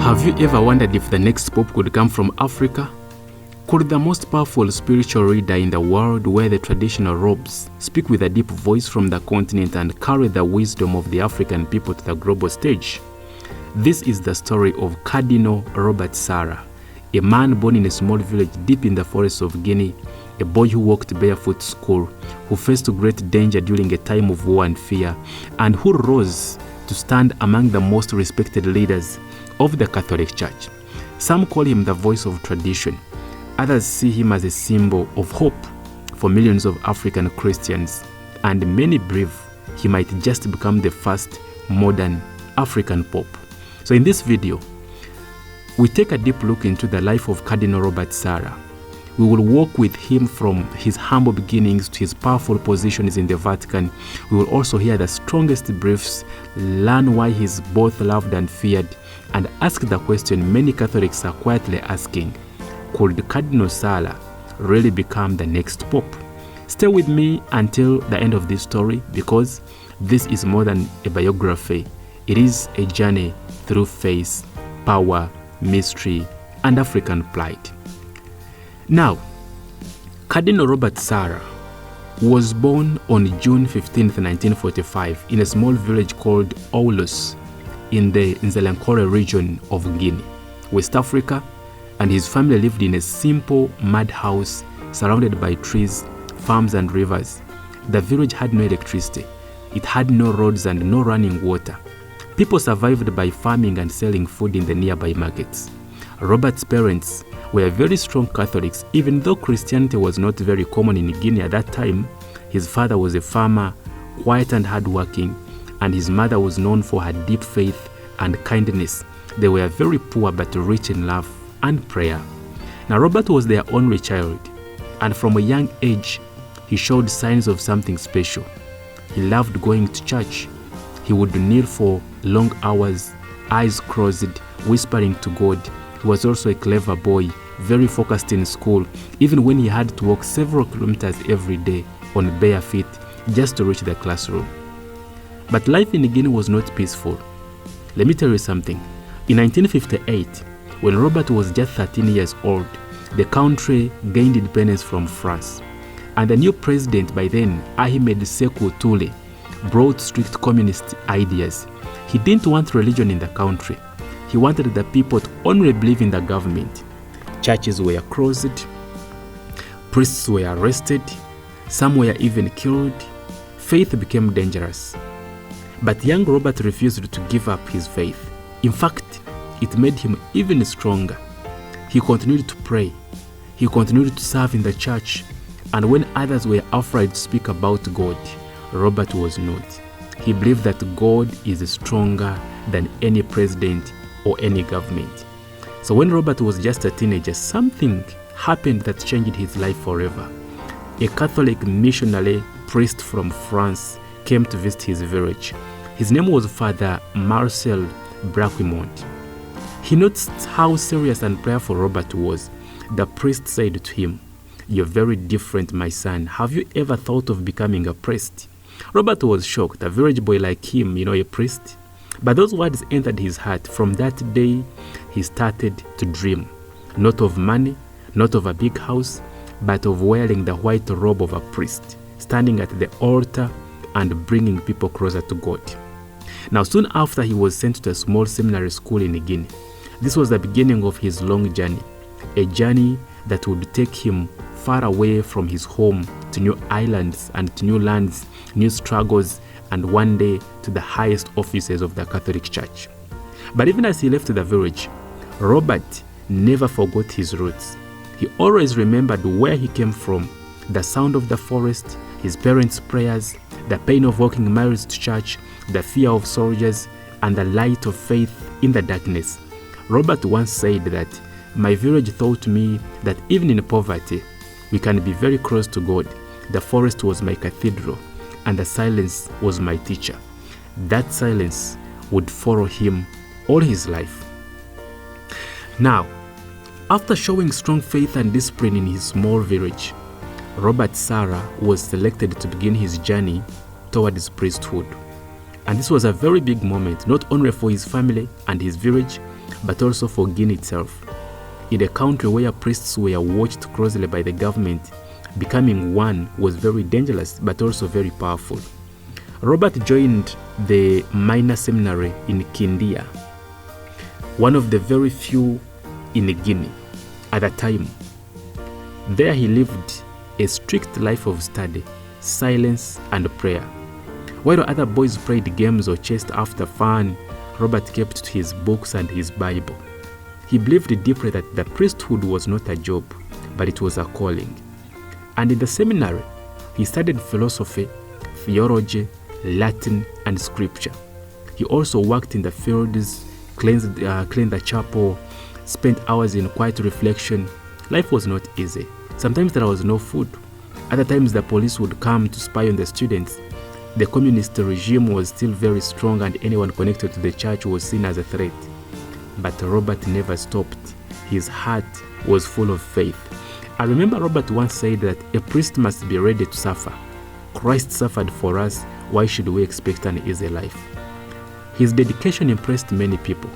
Have you ever wondered if the next Pope could come from Africa? Could the most powerful spiritual leader in the world wear the traditional robes, speak with a deep voice from the continent, and carry the wisdom of the African people to the global stage? This is the story of Cardinal Robert Sarah, a man born in a small village deep in the forests of Guinea, a boy who walked barefoot to school, who faced great danger during a time of war and fear, and who rose to stand among the most respected leaders of the Catholic Church. Some call him the voice of tradition. Others see him as a symbol of hope for millions of African Christians, and many believe he might just become the first modern African Pope. So in this video, we take a deep look into the life of Cardinal Robert Sarah. We will walk with him from his humble beginnings to his powerful positions in the Vatican. We will also hear the strongest briefs, learn why he's both loved and feared, and ask the question many Catholics are quietly asking: could Cardinal Sarah really become the next Pope? Stay with me until the end of this story, because this is more than a biography. It is a journey through faith, power, mystery, and African pride. Now, Cardinal Robert Sarah was born on June 15, 1945 in a small village called Aulus in the Nzelankore region of Guinea, West Africa, and his family lived in a simple mud house surrounded by trees, farms, and rivers. The village had no electricity. It had no roads and no running water. People survived by farming and selling food in the nearby markets. Robert's parents were very strong Catholics, even though Christianity was not very common in Guinea at that time. His father was a farmer, quiet and hardworking, and his mother was known for her deep faith and kindness. They were very poor but rich in love and prayer. Now, Robert was their only child, and from a young age, he showed signs of something special. He loved going to church. He would kneel for long hours, eyes closed, whispering to God. He was also a clever boy, very focused in school, even when he had to walk several kilometers every day on bare feet just to reach the classroom. But life in Guinea was not peaceful. Let me tell you something. In 1958, when Robert was just 13 years old, the country gained independence from France. And the new president by then, Ahmed Sékou Touré, brought strict communist ideas. He didn't want religion in the country. He wanted the people to only believe in the government. Churches were closed, priests were arrested, some were even killed. Faith became dangerous. But young Robert refused to give up his faith. In fact, it made him even stronger. He continued to pray. He continued to serve in the church. And when others were afraid to speak about God, Robert was not. He believed that God is stronger than any president or any government. So when Robert was just a teenager, something happened that changed his life forever. A Catholic missionary priest from France came to visit his village. His name was Father Marcel Braquemont. He noticed how serious and prayerful Robert was. The priest said to him, "You're very different, my son. Have you ever thought of becoming a priest?" Robert was shocked. A village boy like him, a priest? But those words entered his heart. From that day, he started to dream, not of money, not of a big house, but of wearing the white robe of a priest, standing at the altar and bringing people closer to God. Now, soon after, he was sent to a small seminary school in Guinea. This was the beginning of his long journey, a journey that would take him far away from his home to new islands and to new lands, new struggles, and one day to the highest offices of the Catholic Church. But even as he left the village, Robert never forgot his roots. He always remembered where he came from, the sound of the forest, his parents' prayers, the pain of walking miles to church, the fear of soldiers, and the light of faith in the darkness. Robert once said that, "My village taught me that even in poverty, we can be very close to God. The forest was my cathedral, and the silence was my teacher." That silence would follow him all his life. Now, after showing strong faith and discipline in his small village, Robert Sarah was selected to begin his journey towards priesthood. And this was a very big moment, not only for his family and his village, but also for Guinea itself. In a country where priests were watched closely by the government, becoming one was very dangerous but also very powerful. Robert joined the minor seminary in Kindia, one of the very few in Guinea at the time. There he lived a strict life of study, silence, and prayer. While other boys played games or chased after fun, Robert kept to his books and his Bible. He believed deeply that the priesthood was not a job, but it was a calling. And in the seminary, he studied philosophy, theology, Latin, and scripture. He also worked in the fields, cleaned the chapel, spent hours in quiet reflection. Life was not easy. Sometimes there was no food. Other times the police would come to spy on the students. The communist regime was still very strong and anyone connected to the church was seen as a threat. But Robert never stopped. His heart was full of faith. I remember Robert once said that a priest must be ready to suffer. Christ suffered for us. Why should we expect an easy life? His dedication impressed many people.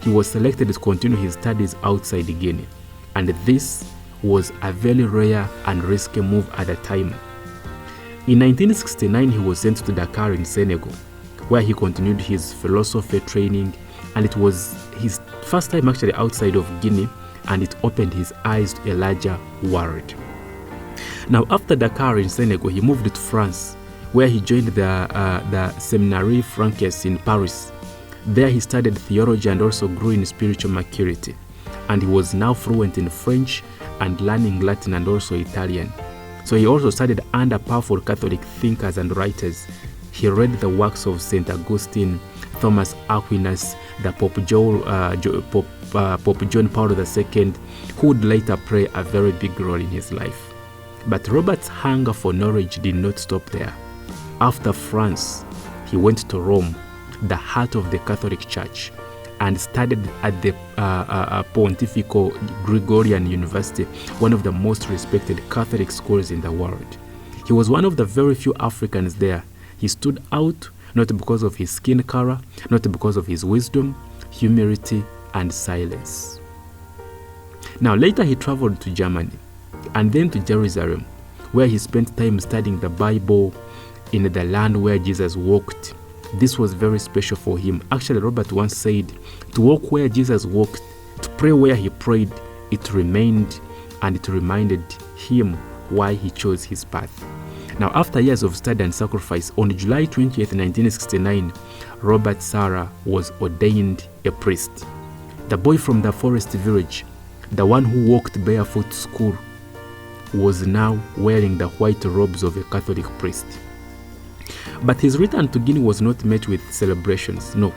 He was selected to continue his studies outside Guinea, and this was a very rare and risky move at the time. In 1969, he was sent to Dakar in Senegal, where he continued his philosophy training, and it was his first time actually outside of Guinea, and it opened his eyes to a larger world. Now, after Dakar in Senegal, he moved to France, where he joined the Seminary Francaise in Paris. There he studied theology and also grew in spiritual maturity, and he was now fluent in French and learning Latin and also Italian. So he also studied under powerful Catholic thinkers and writers. He read the works of St. Augustine, Thomas Aquinas, the Pope John Paul II, who would later play a very big role in his life. But Robert's hunger for knowledge did not stop there. After France, he went to Rome, the heart of the Catholic Church, and studied at the Pontifical Gregorian University, one of the most respected Catholic schools in the world. He was one of the very few Africans there. He stood out not because of his skin color, not because of his wisdom, humility, and silence. Now, later he traveled to Germany and then to Jerusalem, where he spent time studying the Bible in the land where Jesus walked. This was very special for him. Actually, Robert once said, to walk where Jesus walked, to pray where he prayed, it remained and it reminded him why he chose his path. Now, after years of study and sacrifice, on July 20th, 1969, Robert Sarah was ordained a priest. The boy from the forest village, the one who walked barefoot to school, was now wearing the white robes of a Catholic priest. But his return to Guinea was not met with celebrations. No,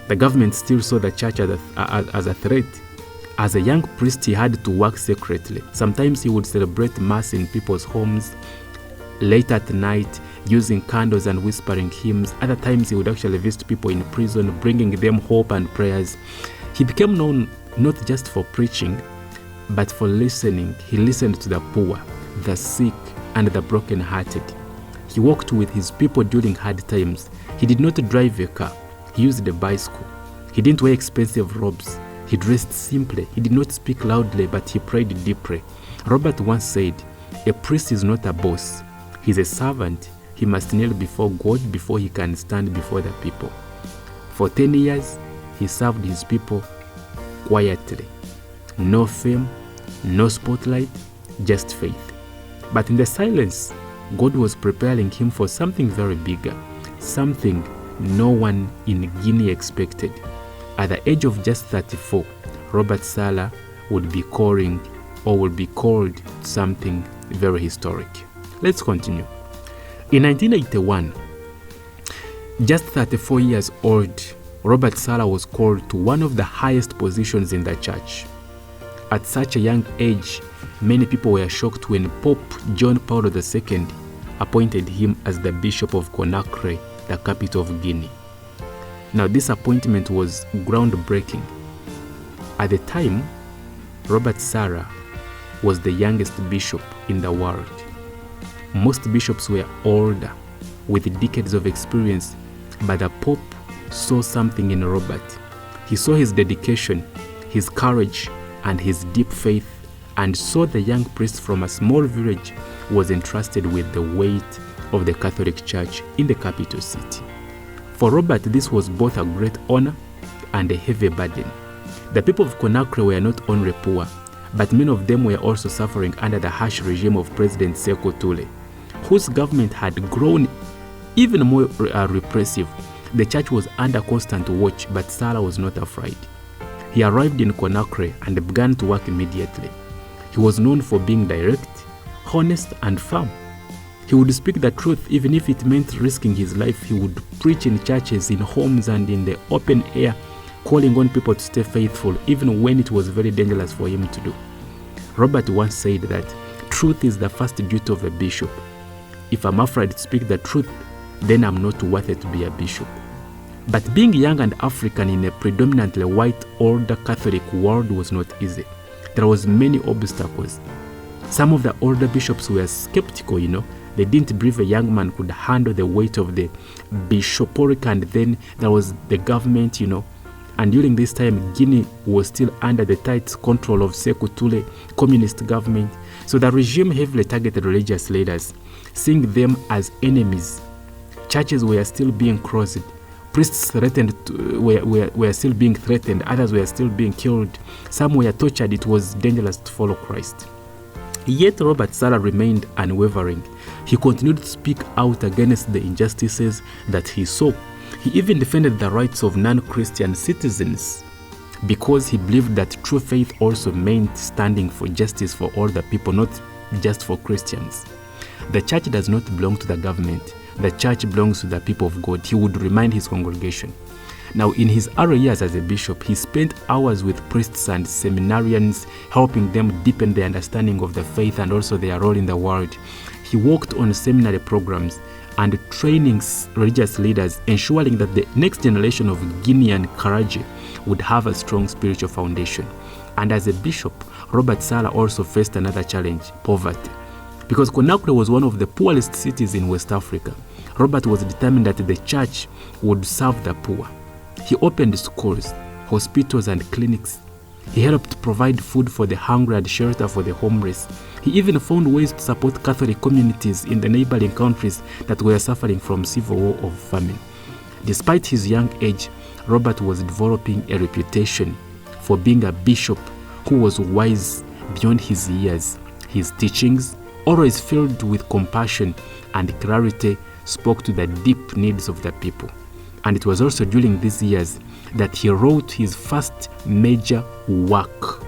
the government still saw the church as a threat. As a young priest, he had to work secretly. Sometimes he would celebrate mass in people's homes, late at night, using candles and whispering hymns. Other times he would actually visit people in prison, bringing them hope and prayers. He became known not just for preaching, but for listening. He listened to the poor, the sick, and the broken-hearted. He walked with his people during hard times. He did not drive a car. He used a bicycle. He didn't wear expensive robes. He dressed simply. He did not speak loudly, but he prayed deeply. Robert once said, a priest is not a boss. He's a servant. He must kneel before God before he can stand before the people. For 10 years, he served his people quietly. No fame, no spotlight, just faith. But in the silence, God was preparing him for something very bigger, something no one in Guinea expected. At the age of just 34, Robert Sarah would be called something very historic. Let's continue. In 1981, just 34 years old, Robert Sarah was called to one of the highest positions in the church. At such a young age, many people were shocked when Pope John Paul II appointed him as the Bishop of Conakry, the capital of Guinea. Now, this appointment was groundbreaking. At the time, Robert Sarah was the youngest bishop in the world. Most bishops were older, with decades of experience, but the Pope saw something in Robert. He saw his dedication, his courage, and his deep faith, and saw the young priest from a small village was entrusted with the weight of the Catholic Church in the capital city. For Robert, this was both a great honor and a heavy burden. The people of Conakry were not only poor, but many of them were also suffering under the harsh regime of President Sékou Touré, whose government had grown even more repressive. The church was under constant watch, but Sarah was not afraid. He arrived in Conakry and began to work immediately. He was known for being direct, honest, and firm. He would speak the truth even if it meant risking his life. He would preach in churches, in homes, and in the open air, calling on people to stay faithful even when it was very dangerous for him to do. Robert once said that truth is the first duty of a bishop. If I'm afraid to speak the truth, then I'm not worth it to be a bishop. But being young and African in a predominantly white order Catholic world was not easy. There was many obstacles. Some of the older bishops were skeptical, They didn't believe a young man could handle the weight of the bishopric, and then there was the government, And during this time, Guinea was still under the tight control of Sékou Touré communist government. So the regime heavily targeted religious leaders, seeing them as enemies. Churches were still being closed. Priests were still being threatened. Others were still being killed. Some were tortured. It was dangerous to follow Christ. Yet Robert Sarah remained unwavering. He continued to speak out against the injustices that he saw. He even defended the rights of non-Christian citizens because he believed that true faith also meant standing for justice for all the people, not just for Christians. The church does not belong to the government. The church belongs to the people of God, he would remind his congregation. Now, in his early years as a bishop, he spent hours with priests and seminarians, helping them deepen their understanding of the faith and also their role in the world. He worked on seminary programs and training religious leaders, ensuring that the next generation of Guinean clergy would have a strong spiritual foundation. And as a bishop, Robert Sarah also faced another challenge: poverty. Because Conakry was one of the poorest cities in West Africa, Robert was determined that the church would serve the poor. He opened schools, hospitals, and clinics. He helped provide food for the hungry and shelter for the homeless. He even found ways to support Catholic communities in the neighboring countries that were suffering from civil war or famine. Despite his young age, Robert was developing a reputation for being a bishop who was wise beyond his years. His teachings, always filled with compassion and clarity, spoke to the deep needs of the people. And it was also during these years that he wrote his first major work,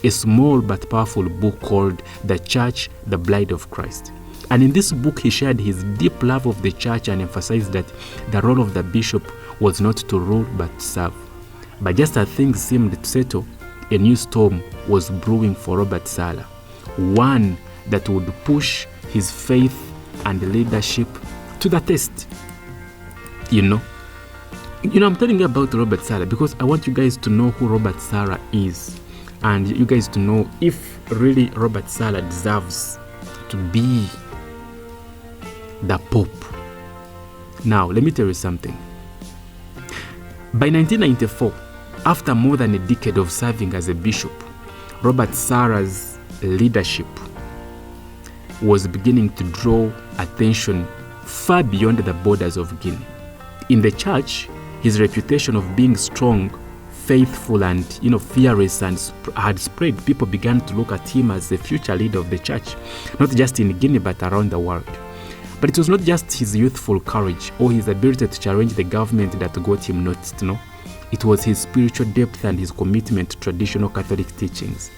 a small but powerful book called The Church, the Bride of Christ. And in this book, he shared his deep love of the church and emphasized that the role of the bishop was not to rule but to serve. But just as things seemed to settle, a new storm was brewing for Robert Sarah, one that would push his faith and leadership to the test. I'm telling you about Robert Sarah because I want you guys to know who Robert Sarah is, and you guys to know if really Robert Sarah deserves to be the Pope. Now, let me tell you something. By 1994, after more than a decade of serving as a bishop, Robert Sarah's leadership was beginning to draw attention far beyond the borders of Guinea. In the church, his reputation of being strong, faithful, and fearless had spread. People began to look at him as the future leader of the church, not just in Guinea but around the world. But it was not just his youthful courage or his ability to challenge the government that got him noticed. It was his spiritual depth and his commitment to traditional Catholic teachings.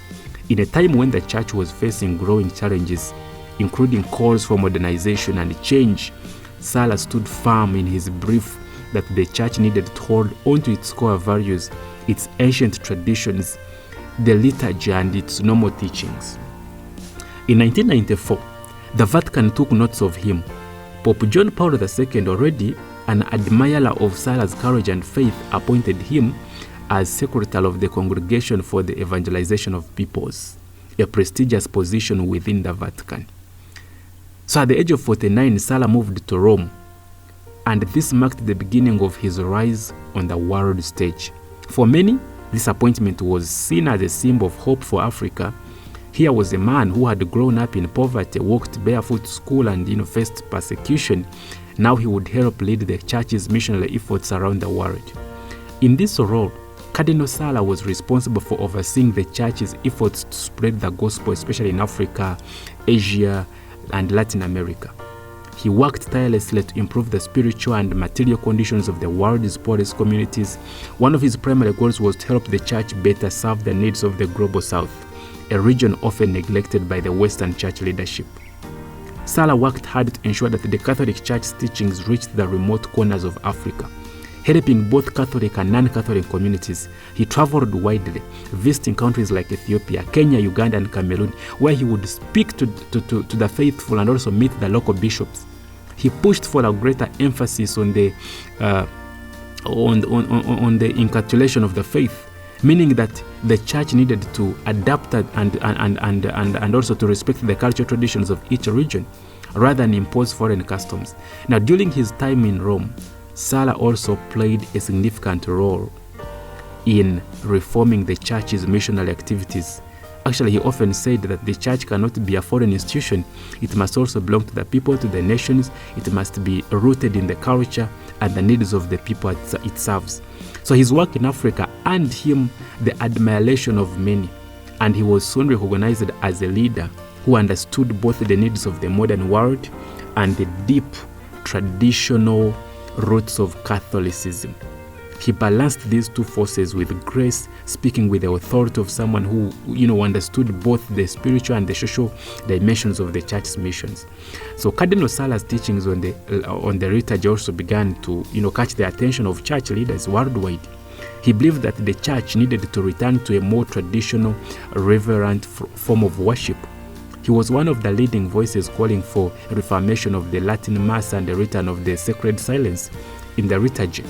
In a time when the church was facing growing challenges, including calls for modernization and change, Sarah stood firm in his belief that the church needed to hold onto its core values, its ancient traditions, the liturgy, and its normal teachings. In 1994, the Vatican took notes of him. Pope John Paul II, already an admirer of Sarah's courage and faith, appointed him as secretary of the Congregation for the Evangelization of Peoples, a prestigious position within the Vatican. So at the age of 49, Sarah moved to Rome, and this marked the beginning of his rise on the world stage. For many, this appointment was seen as a symbol of hope for Africa. Here was a man who had grown up in poverty, walked barefoot to school, and faced persecution. Now he would help lead the church's missionary efforts around the world. In this role, Cardinal Sarah was responsible for overseeing the church's efforts to spread the gospel, especially in Africa, Asia, and Latin America. He worked tirelessly to improve the spiritual and material conditions of the world's poorest communities. One of his primary goals was to help the church better serve the needs of the global south, a region often neglected by the Western church leadership. Sarah worked hard to ensure that the Catholic Church's teachings reached the remote corners of Africa, helping both Catholic and non-Catholic communities. He traveled widely, visiting countries like Ethiopia, Kenya, Uganda, and Cameroon, where he would speak to the faithful and also meet the local bishops. He pushed for a greater emphasis on the inculcation of the faith, meaning that the church needed to adapt and also to respect the cultural traditions of each region rather than impose foreign customs. Now, during his time in Rome, Sarah also played a significant role in reforming the church's missionary activities. Actually, he often said that the church cannot be a foreign institution. It must also belong to the people, to the nations. It must be rooted in the culture and the needs of the people it serves. So his work in Africa earned him the admiration of many, and he was soon recognized as a leader who understood both the needs of the modern world and the deep traditional roots of Catholicism. He balanced these two forces with grace, speaking with the authority of someone who, understood both the spiritual and the social dimensions of the church's missions. So Cardinal Sarah's teachings on the liturgy also began to, catch the attention of church leaders worldwide. He believed that the church needed to return to a more traditional, reverent form of worship. He was one of the leading voices calling for reformation of the Latin Mass and the return of the sacred silence in the liturgy.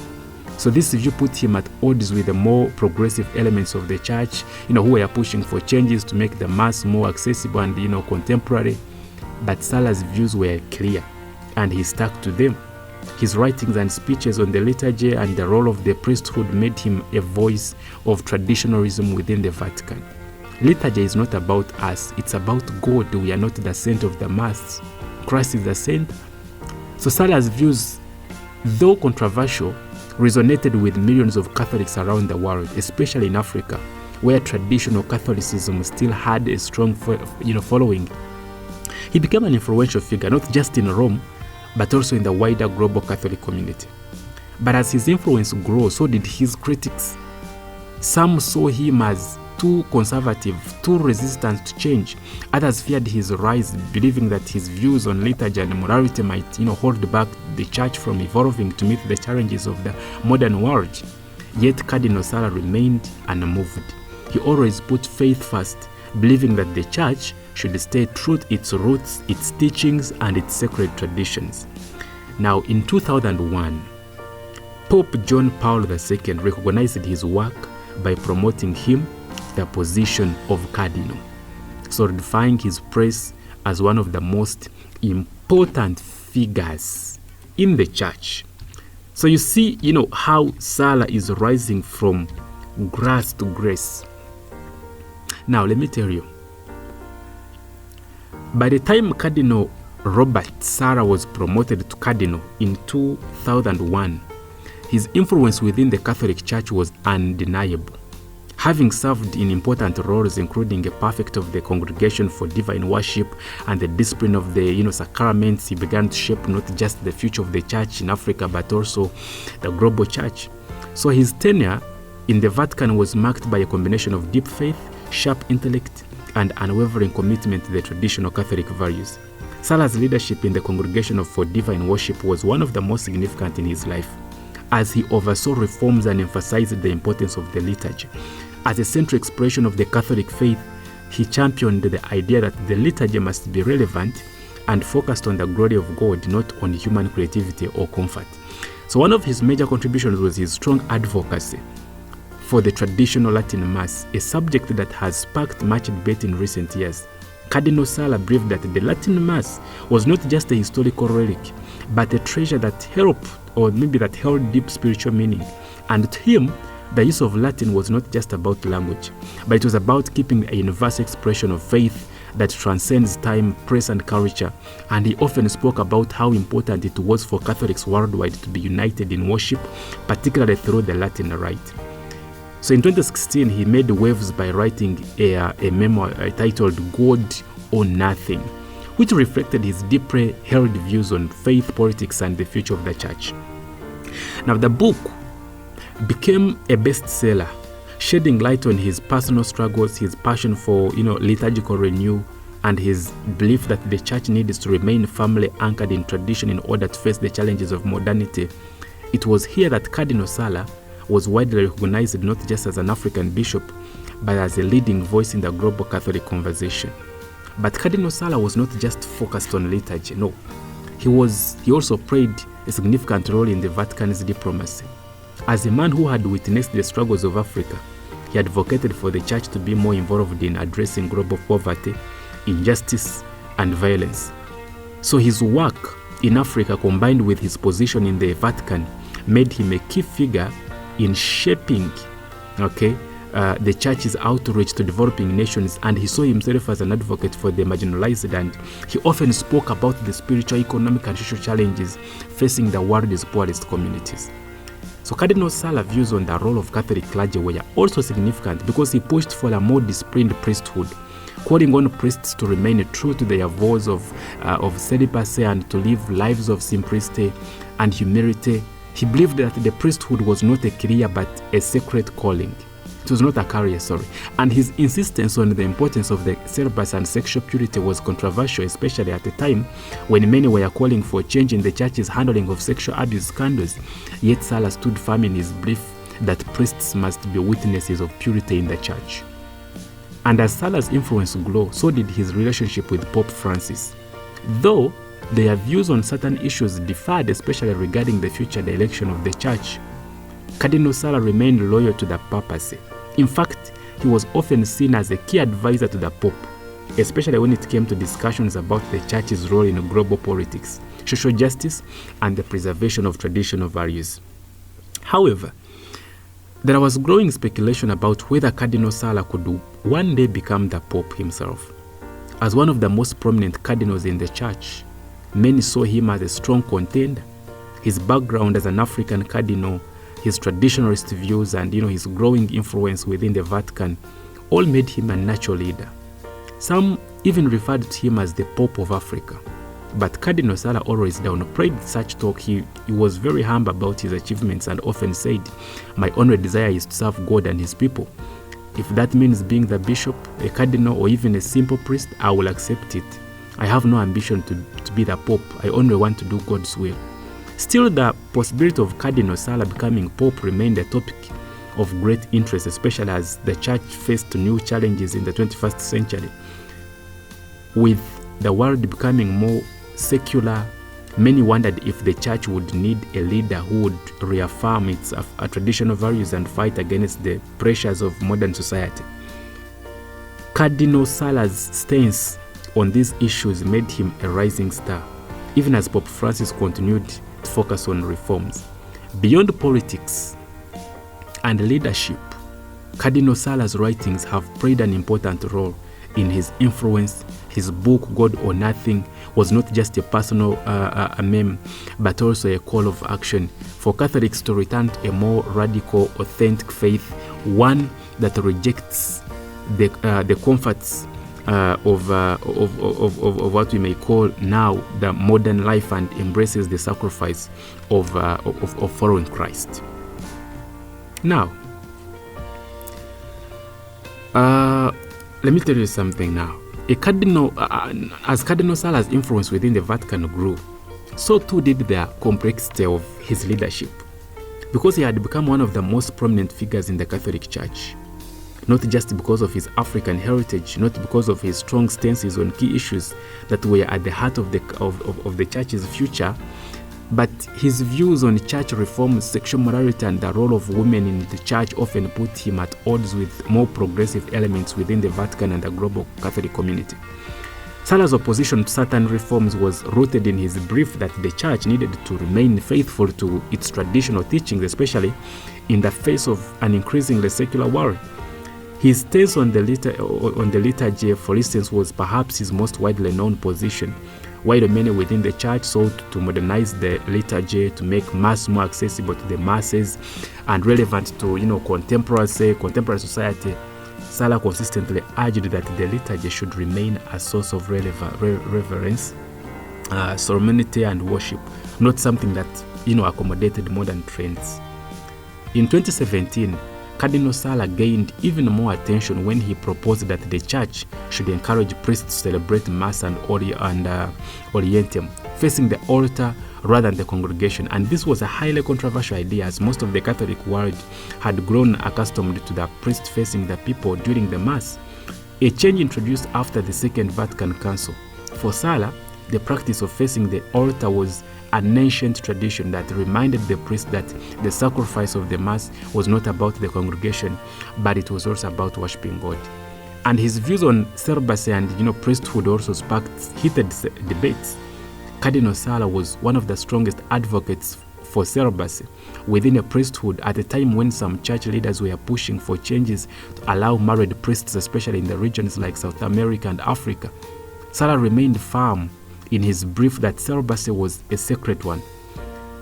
So this view put him at odds with the more progressive elements of the church, who were pushing for changes to make the Mass more accessible and, contemporary. But Sarah's views were clear, and he stuck to them. His writings and speeches on the liturgy and the role of the priesthood made him a voice of traditionalism within the Vatican. Liturgy is not about us, it's about God. We are not the center of the Mass. Christ is the center. So Sarah's views, though controversial, resonated with millions of Catholics around the world, especially in Africa, where traditional Catholicism still had a strong following. He became an influential figure, not just in Rome, but also in the wider global Catholic community. But as his influence grew, so did his critics. Some saw him as too conservative, too resistant to change. Others feared his rise, believing that his views on liturgy and morality might, hold back the church from evolving to meet the challenges of the modern world. Yet Cardinal Sarah remained unmoved. He always put faith first, believing that the church should stay true to its roots, its teachings, and its sacred traditions. Now, in 2001, Pope John Paul II recognized his work by promoting him the position of cardinal, solidifying his place as one of the most important figures in the church. So you see, how Sarah is rising from grace to grace. Now, let me tell you, by the time Cardinal Robert Sarah was promoted to cardinal in 2001, his influence within the Catholic Church was undeniable. Having served in important roles, including a prefect of the Congregation for Divine Worship and the discipline of the sacraments, he began to shape not just the future of the church in Africa, but also the global church. So his tenure in the Vatican was marked by a combination of deep faith, sharp intellect, and unwavering commitment to the traditional Catholic values. Sarah's leadership in the Congregation for Divine Worship was one of the most significant in his life, as he oversaw reforms and emphasized the importance of the liturgy. As a central expression of the Catholic faith, he championed the idea that the liturgy must be relevant and focused on the glory of God, not on human creativity or comfort. So one of his major contributions was his strong advocacy for the traditional Latin Mass, a subject that has sparked much debate in recent years. Cardinal Sarah believed that the Latin Mass was not just a historical relic, but a treasure that held deep spiritual meaning. And to him, The use of Latin was not just about language, but it was about keeping a universal expression of faith that transcends time, place, and culture. And he often spoke about how important it was for Catholics worldwide to be united in worship, particularly through the Latin Rite. So in 2016, he made waves by writing a memoir titled God or Nothing, which reflected his deeply held views on faith, politics, and the future of the church. Now, the book became a bestseller, shedding light on his personal struggles, his passion for liturgical renewal, and his belief that the church needs to remain firmly anchored in tradition in order to face the challenges of modernity. It was here that Cardinal Sarah was widely recognized not just as an African bishop, but as a leading voice in the global Catholic conversation. But Cardinal Sarah was not just focused on liturgy, no. He also played a significant role in the Vatican's diplomacy. As a man who had witnessed the struggles of Africa, he advocated for the church to be more involved in addressing global poverty, injustice, and violence. So his work in Africa, combined with his position in the Vatican, made him a key figure in shaping the church's outreach to developing nations, and he saw himself as an advocate for the marginalized, and he often spoke about the spiritual, economic, and social challenges facing the world's poorest communities. So Cardinal Sarah's views on the role of Catholic clergy were also significant because he pushed for a more disciplined priesthood, calling on priests to remain true to their vows of celibacy and to live lives of simplicity and humility. He believed that the priesthood was not a career but a sacred calling. It was not a career, And his insistence on the importance of the celibacy and sexual purity was controversial, especially at a time when many were calling for change in the church's handling of sexual abuse scandals. Yet Sarah stood firm in his belief that priests must be witnesses of purity in the church. And as Sarah's influence grew, so did his relationship with Pope Francis. Though their views on certain issues differed, especially regarding the future direction of the church, Cardinal Sarah remained loyal to the papacy. In fact, he was often seen as a key advisor to the Pope, especially when it came to discussions about the church's role in global politics, social justice, and the preservation of traditional values. However, there was growing speculation about whether Cardinal Sarah could one day become the Pope himself. As one of the most prominent cardinals in the church, many saw him as a strong contender. His background as an African cardinal, his traditionalist views, and his growing influence within the Vatican all made him a natural leader. Some even referred to him as the Pope of Africa. But Cardinal Sarah always downplayed such talk. He was very humble about his achievements and often said, "My only desire is to serve God and his people. If that means being the bishop, a cardinal, or even a simple priest, I will accept it. I have no ambition to be the Pope. I only want to do God's will." Still, the possibility of Cardinal Sarah becoming Pope remained a topic of great interest, especially as the church faced new challenges in the 21st century. With the world becoming more secular, many wondered if the church would need a leader who would reaffirm its traditional values and fight against the pressures of modern society. Cardinal Sarah's stance on these issues made him a rising star, even as Pope Francis continued to focus on reforms. Beyond politics and leadership, Cardinal Sarah's writings have played an important role in his influence. His book, God or Nothing, was not just a personal meme, but also a call of action for Catholics to return to a more radical, authentic faith, one that rejects the comforts of what we may call now the modern life and embraces the sacrifice of following Christ. Now, let me tell you something now. As Cardinal Sarah's influence within the Vatican grew, so too did the complexity of his leadership, because he had become one of the most prominent figures in the Catholic Church. Not just because of his African heritage, not because of his strong stances on key issues that were at the heart of the church's future, but his views on church reform, sexual morality, and the role of women in the church often put him at odds with more progressive elements within the Vatican and the global Catholic community. Sarah's opposition to certain reforms was rooted in his belief that the church needed to remain faithful to its traditional teachings, especially in the face of an increasingly secular world. His stance on the liturgy, for instance, was perhaps his most widely known position, while many within the church sought to modernize the liturgy to make Mass more accessible to the masses and relevant to contemporary society. Sarah consistently urged that the liturgy should remain a source of reverence, solemnity, and worship, not something that accommodated modern trends. In 2017, Cardinal Sarah gained even more attention when he proposed that the church should encourage priests to celebrate Mass and Orientium, facing the altar rather than the congregation. And this was a highly controversial idea, as most of the Catholic world had grown accustomed to the priest facing the people during the Mass, a change introduced after the Second Vatican Council. For Sarah, the practice of facing the altar was an ancient tradition that reminded the priest that the sacrifice of the Mass was not about the congregation, but it was also about worshiping God. And his views on celibacy and priesthood also sparked heated debates. Cardinal Sarah was one of the strongest advocates for celibacy within a priesthood at a time when some church leaders were pushing for changes to allow married priests, especially in the regions like South America and Africa. Sarah remained firm in his brief that celibacy was a sacred one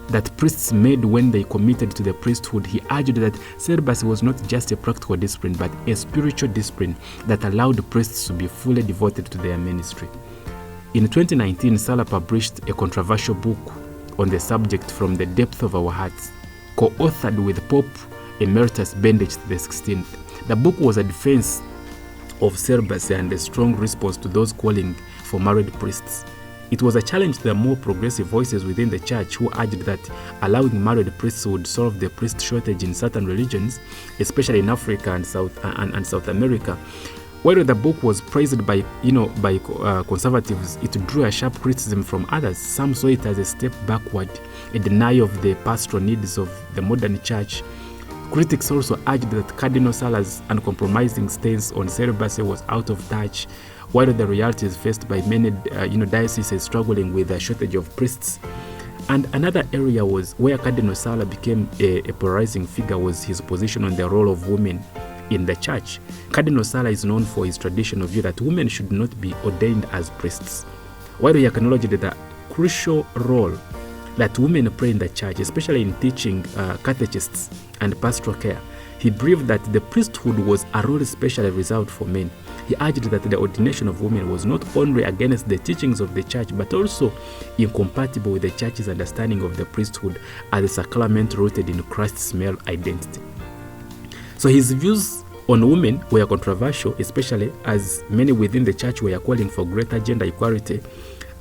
that priests made when they committed to the priesthood. He argued that celibacy was not just a practical discipline, but a spiritual discipline that allowed priests to be fully devoted to their ministry. In 2019, Sarah published a controversial book on the subject, From the Depth of Our Hearts, co-authored with Pope Emeritus Benedict XVI. The book was a defense of celibacy and a strong response to those calling for married priests. It was a challenge to the more progressive voices within the church who urged that allowing married priests would solve the priest shortage in certain religions, especially in Africa and South America. While the book was praised by conservatives, it drew a sharp criticism from others. Some saw it as a step backward, a denial of the pastoral needs of the modern church. Critics also urged that Cardinal Sarah's uncompromising stance on celibacy was out of touch, while the realities faced by many dioceses struggling with a shortage of priests. And another area was where Cardinal Sarah became a polarizing figure was his position on the role of women in the church. Cardinal Sarah is known for his traditional view that women should not be ordained as priests, while he acknowledged the crucial role that women play in the church, especially in teaching catechists and pastoral care. He believed that the priesthood was a role specially reserved for men. He urged that the ordination of women was not only against the teachings of the church, but also incompatible with the church's understanding of the priesthood as a sacrament rooted in Christ's male identity. So his views on women were controversial, especially as many within the church were calling for greater gender equality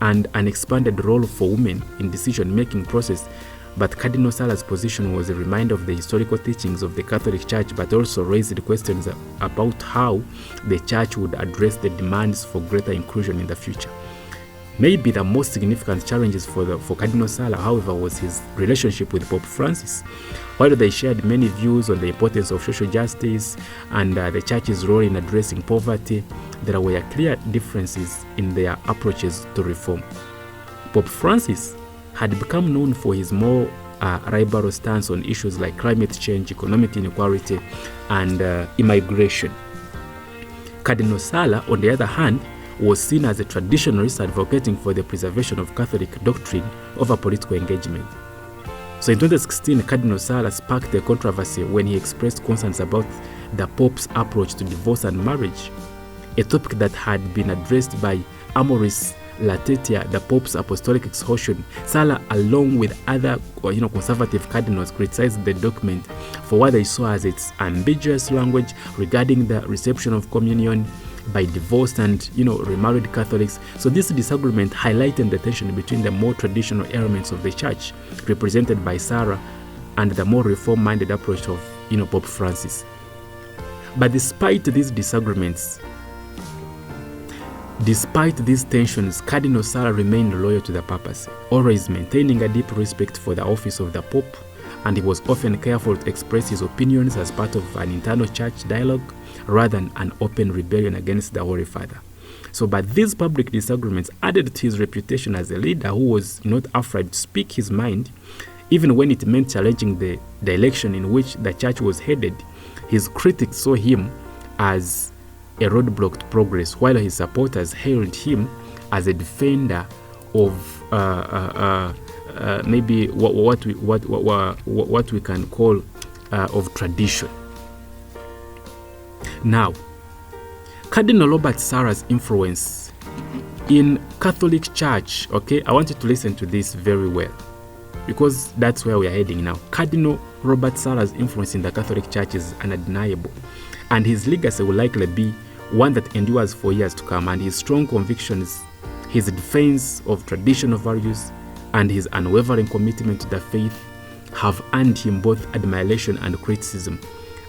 and an expanded role for women in decision-making process. But Cardinal Sarah's position was a reminder of the historical teachings of the Catholic Church, but also raised questions about how the Church would address the demands for greater inclusion in the future. Maybe the most significant challenges for Cardinal Sarah, however, was his relationship with Pope Francis. While they shared many views on the importance of social justice and the Church's role in addressing poverty, there were clear differences in their approaches to reform. Pope Francis had become known for his more liberal stance on issues like climate change, economic inequality, and immigration. Cardinal Sarah, on the other hand, was seen as a traditionalist advocating for the preservation of Catholic doctrine over political engagement. So in 2016, Cardinal Sarah sparked a controversy when he expressed concerns about the Pope's approach to divorce and marriage, a topic that had been addressed by Amoris Laetitia, the Pope's apostolic exhortation. Sarah, along with other conservative cardinals, criticized the document for what they saw as its ambiguous language regarding the reception of communion by divorced and remarried Catholics. So this disagreement highlighted the tension between the more traditional elements of the church, represented by Sarah, and the more reform-minded approach of Pope Francis. But despite these disagreements, despite these tensions, Cardinal Sarah remained loyal to the papacy, always maintaining a deep respect for the office of the Pope, and he was often careful to express his opinions as part of an internal church dialogue rather than an open rebellion against the Holy Father. So, but these public disagreements added to his reputation as a leader who was not afraid to speak his mind Even when it meant challenging the direction in which the church was headed, his critics saw him as a roadblock to progress, while his supporters hailed him as a defender of maybe what we can call of tradition. Now, Cardinal Robert Sarah's influence in Catholic Church, okay, I want you to listen to this very well, because that's where we are heading now. Cardinal Robert Sarah's influence in the Catholic Church is undeniable, and his legacy will likely be one that endures for years to come, and his strong convictions, his defense of traditional values, and his unwavering commitment to the faith have earned him both admiration and criticism.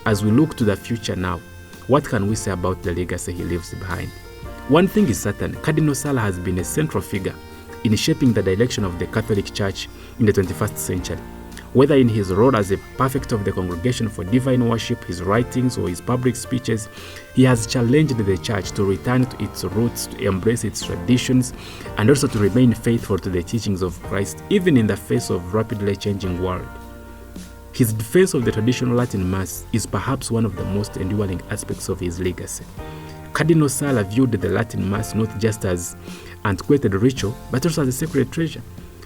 As we look to the future now, what can we say about the legacy he leaves behind? One thing is certain: Cardinal Sarah has been a central figure in shaping the direction of the Catholic Church in the 21st century. Whether in his role as a prefect of the Congregation for Divine Worship, his writings, or his public speeches, he has challenged the Church to return to its roots, to embrace its traditions, and also to remain faithful to the teachings of Christ, even in the face of rapidly changing world. His defense of the traditional Latin Mass is perhaps one of the most enduring aspects of his legacy. Cardinal Sarah viewed the Latin Mass not just as antiquated ritual, but also as a sacred treasure,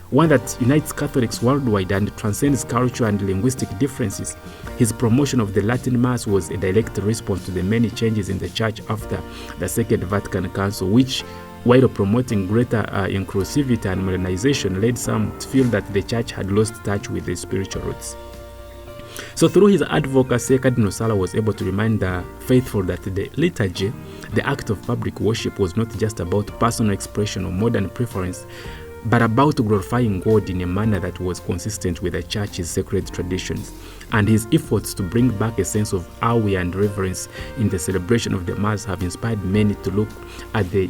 one that unites Catholics worldwide and transcends cultural and linguistic differences. His promotion of the Latin Mass was a direct response to the many changes in the Church after the Second Vatican Council, which, while promoting greater inclusivity and modernization, led some to feel that the Church had lost touch with its spiritual roots. So through his advocacy, Cardinal Sarah was able to remind the faithful that the liturgy, the act of public worship, was not just about personal expression or modern preference, but about glorifying God in a manner that was consistent with the Church's sacred traditions. And his efforts to bring back a sense of awe and reverence in the celebration of the Mass have inspired many to look at the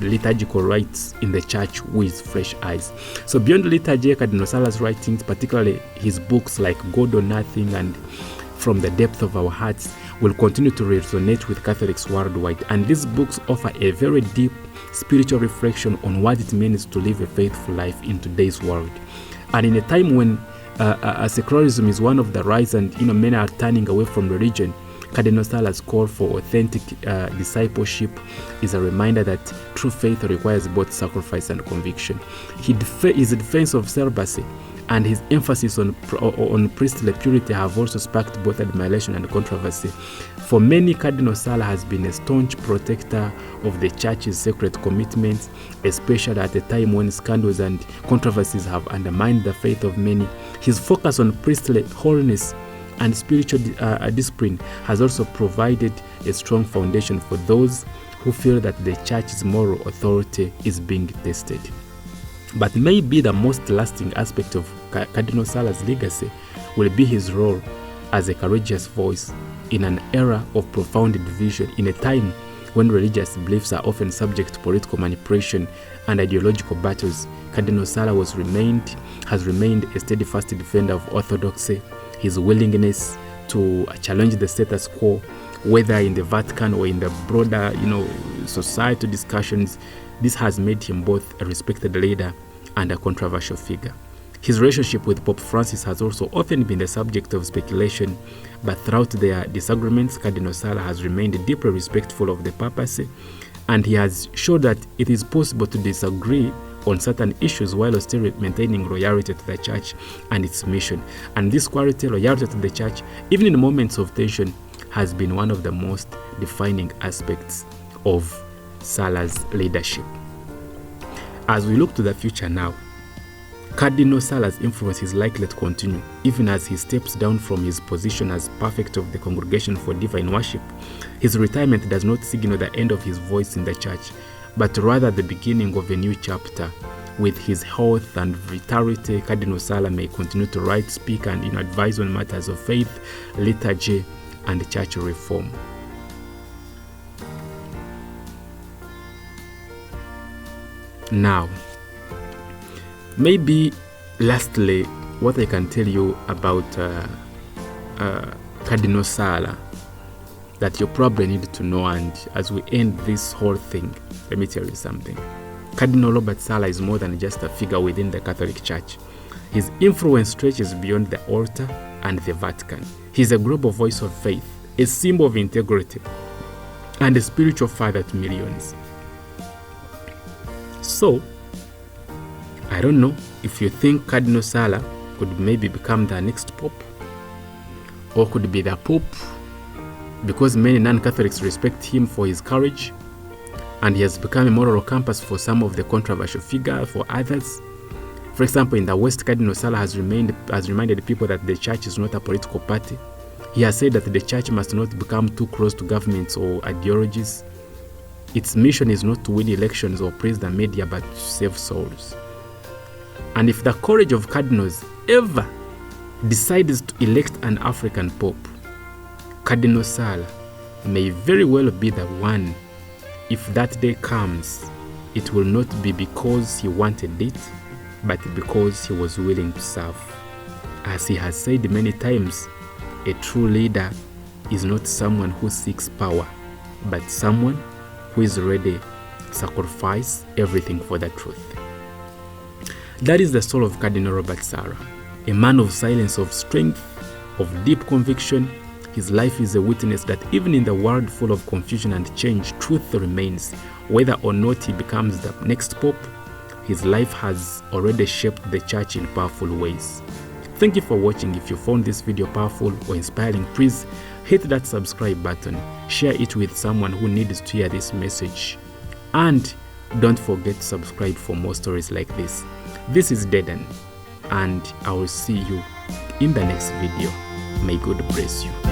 liturgical rites in the Church with fresh eyes. So beyond liturgy, Cardinal Sarah's writings, particularly his books like God or Nothing and From the Depth of Our Hearts, will continue to resonate with Catholics worldwide. And these books offer a very deep spiritual reflection on what it means to live a faithful life in today's world. And in a time when secularism is one of the rise and many are turning away from religion, Cardinal Sarah's call for authentic discipleship is a reminder that true faith requires both sacrifice and conviction. His defense of celibacy and his emphasis on priestly purity have also sparked both admiration and controversy. For many, Cardinal Sarah has been a staunch protector of the Church's sacred commitments, especially at a time when scandals and controversies have undermined the faith of many. His focus on priestly holiness and spiritual discipline has also provided a strong foundation for those who feel that the Church's moral authority is being tested. But maybe the most lasting aspect of Cardinal Sarah's legacy will be his role as a courageous voice in an era of profound division, in a time when religious beliefs are often subject to political manipulation and ideological battles. Cardinal Sarah has remained a steadfast defender of orthodoxy. His willingness to challenge the status quo, whether in the Vatican or in the broader, societal discussions, this has made him both a respected leader and a controversial figure. His relationship with Pope Francis has also often been the subject of speculation, but throughout their disagreements, Cardinal Sarah has remained deeply respectful of the papacy, and he has shown that it is possible to disagree on certain issues while still maintaining loyalty to the Church and its mission. And this quality, loyalty to the Church, even in moments of tension, has been one of the most defining aspects of Sarah's leadership. As we look to the future now, Cardinal Sarah's influence is likely to continue, even as he steps down from his position as prefect of the Congregation for Divine Worship. His retirement does not signal the end of his voice in the Church, but rather the beginning of a new chapter. With his health and vitality, Cardinal Sarah may continue to write, speak, and advise on matters of faith, liturgy, and church reform. Now, maybe lastly, what I can tell you about Cardinal Sarah that you probably need to know, and as we end this whole thing, let me tell you something. Cardinal Robert Sarah is more than just a figure within the Catholic Church. His influence stretches beyond the altar and the Vatican. He's a global voice of faith, a symbol of integrity, and a spiritual father to millions. So, I don't know if you think Cardinal Sarah could maybe become the next pope, or could be the pope, because many non-Catholics respect him for his courage, and he has become a moral compass for some of the controversial figures for others. For example, in the West, Cardinal Sarah has reminded people that the church is not a political party. He has said that the church must not become too close to governments or ideologies. Its mission is not to win elections or praise the media, but to save souls. And if the courage of cardinals ever decides to elect an African pope, Cardinal Sarah may very well be the one. If that day comes, it will not be because he wanted it, but because he was willing to serve. As he has said many times, a true leader is not someone who seeks power, but someone who is ready to sacrifice everything for the truth. That is the soul of Cardinal Robert Sarah, a man of silence, of strength, of deep conviction. His life is a witness that even in the world full of confusion and change, truth remains. Whether or not he becomes the next pope, his life has already shaped the church in powerful ways. Thank you for watching. If you found this video powerful or inspiring, please hit that subscribe button, share it with someone who needs to hear this message, and don't forget to subscribe for more stories like this. This is Dedan, and I will see you in the next video. May God bless you.